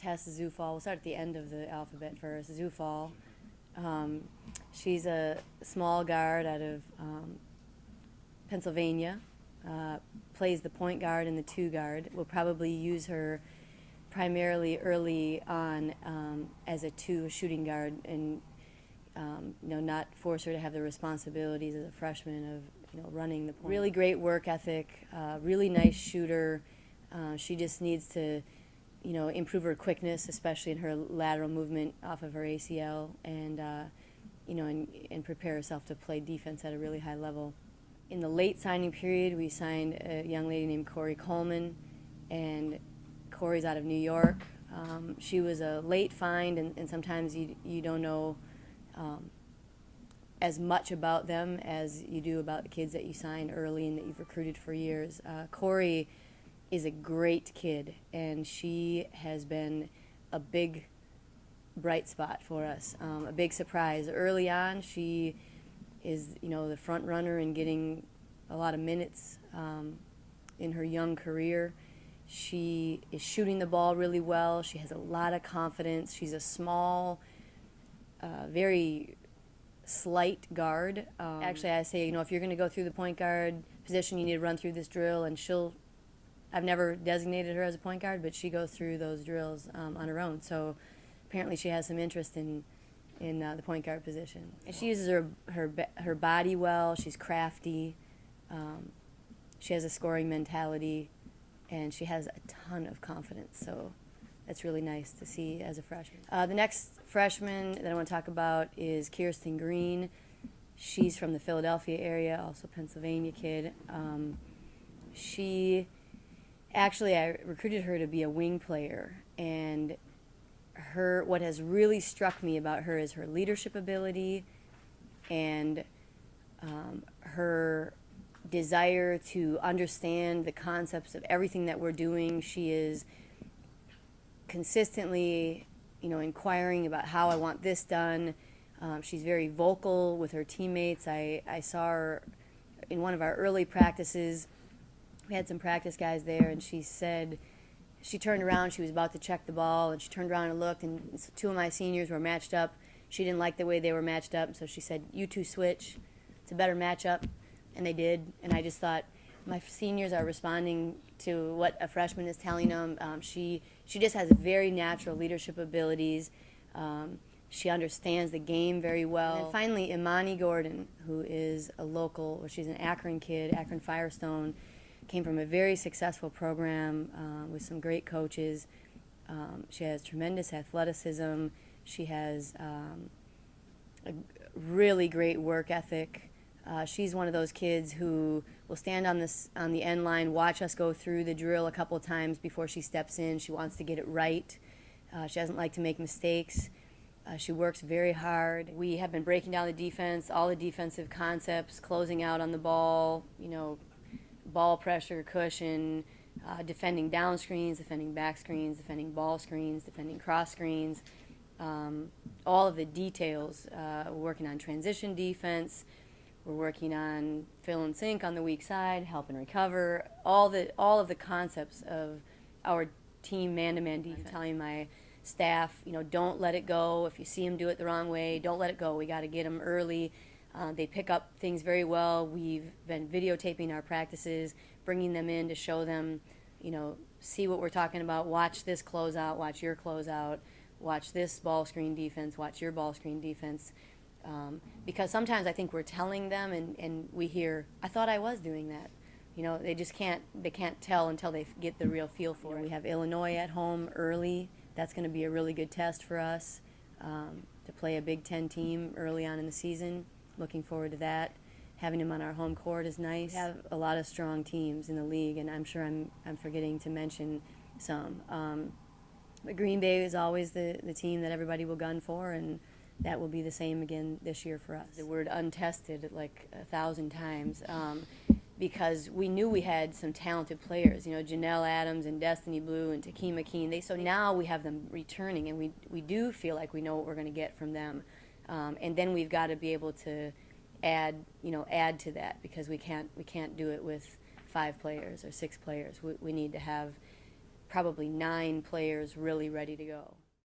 test Zufall. We'll start at the end of the alphabet first. Zufall. She's a small guard out of Pennsylvania. Plays the point guard and the two guard. We'll probably use her primarily early on as a shooting guard, and not force her to have the responsibilities as a freshman of running the point. Really great work ethic, really nice shooter. She just needs to improve her quickness, especially in her lateral movement off of her ACL, and and prepare herself to play defense at a really high level. In the late signing period, we signed a young lady named Corey Coleman, and Corey's out of New York. She was a late find, and sometimes you don't know as much about them as you do about the kids that you sign early and that you've recruited for years. Corey is a great kid, and she has been a big bright spot for us, a big surprise. Early on, she is the front runner in getting a lot of minutes in her young career. She is shooting the ball really well. She has a lot of confidence. She's a small, very slight guard. Actually, I say, if you're going to go through the point guard position, you need to run through this drill, and I've never designated her as a point guard, but she goes through those drills on her own. So apparently she has some interest in the point guard position. And she uses her body well. She's crafty. She has a scoring mentality, and she has a ton of confidence. So that's really nice to see as a freshman. The next freshman that I want to talk about is Kirsten Green. She's from the Philadelphia area, also Pennsylvania kid. I recruited her to be a wing player, and what has really struck me about her is her leadership ability and her desire to understand the concepts of everything that we're doing. She is consistently, inquiring about how I want this done. She's very vocal with her teammates. I saw her in one of our early practices. We had some practice guys there, and she said, she turned around, she was about to check the ball, and she turned around and looked, and two of my seniors were matched up. She didn't like the way they were matched up, so she said, "You two switch. It's a better matchup." And they did, and I just thought, my seniors are responding to what a freshman is telling them. She just has very natural leadership abilities. She understands the game very well. And then finally, Imani Gordon, who is a local, she's an Akron kid, Akron Firestone, came from a very successful program with some great coaches. She has tremendous athleticism. She has a really great work ethic. She's one of those kids who will stand on the end line, watch us go through the drill a couple of times before she steps in. She wants to get it right. She doesn't like to make mistakes. She works very hard. We have been breaking down the defense, all the defensive concepts, closing out on the ball, ball pressure, cushion, defending down screens, defending back screens, defending ball screens, defending cross screens, all of the details. We're working on transition defense. We're working on fill and sink on the weak side, help and recover, all of the concepts of our team man-to-man defense. I'm telling my staff, don't let it go. If you see them do it the wrong way, don't let it go. We got to get them early. They pick up things very well. We've been videotaping our practices, bringing them in to show them, see what we're talking about. Watch this closeout, watch your closeout, watch this ball screen defense, watch your ball screen defense. Because sometimes I think we're telling them and we hear, I thought I was doing that. They just can't tell until they get the real feel for it. We have Illinois at home early. That's going to be a really good test for us to play a Big Ten team early on in the season. Looking forward to that. Having them on our home court is nice. We have a lot of strong teams in the league, and I'm sure I'm forgetting to mention some. But Green Bay is always the team that everybody will gun for, and that will be the same again this year for us. The word untested like 1,000 times because we knew we had some talented players, Janelle Adams and Destiny Blue and Takima Keene. So now we have them returning, and we do feel like we know what we're going to get from them. And then we've got to be able to add to that, because we can't do it with 5 players or 6 players. We need to have probably 9 players really ready to go.